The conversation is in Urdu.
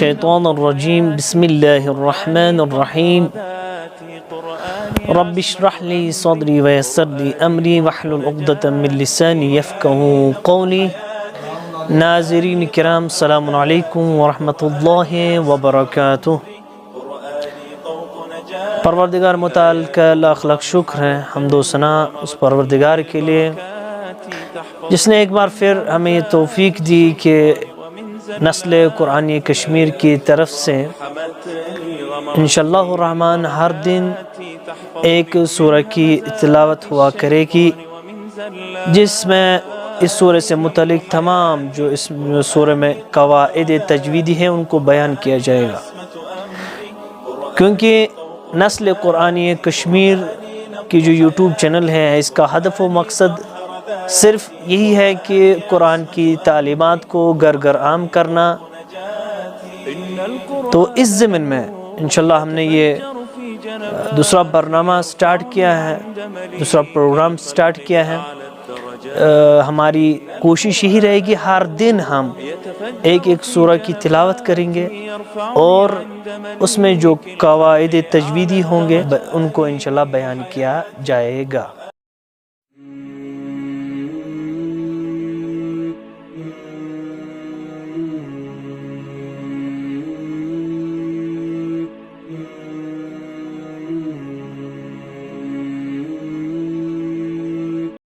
الشیطان الرجیم بسم اللہ الرحمن الرحیم رب اشرح لی صدری ویسر لی امری واحلل عقدۃ من لسانی یفقہوا قولی۔ ناظرین کرام السلام علیکم ورحمۃ اللہ وبرکاتہ۔ پروردگار متعال کا لاکھ لاکھ شکر ہے، حمد و ثنا اس پروردگار کے لیے جس نے ایک بار پھر ہمیں یہ توفیق دی کہ نسل قرآنی کشمیر کی طرف سے انشاءاللہ الرحمن ہر دن ایک سورہ کی تلاوت ہوا کرے گی، جس میں اس سورہ سے متعلق تمام جو اس سورہ میں قواعد تجویدی ہیں ان کو بیان کیا جائے گا، کیونکہ نسل قرآنی کشمیر کی جو یوٹیوب چینل ہے اس کا ہدف و مقصد صرف یہی ہے کہ قرآن کی تعلیمات کو گھر گھر عام کرنا۔ تو اس ضمن میں انشاءاللہ ہم نے یہ دوسرا برنامہ سٹارٹ کیا ہے، دوسرا پروگرام سٹارٹ کیا ہے۔ ہماری کوشش یہی رہے گی ہر دن ہم ایک ایک سورہ کی تلاوت کریں گے اور اس میں جو قواعد تجویدی ہوں گے ان کو انشاءاللہ بیان کیا جائے گا۔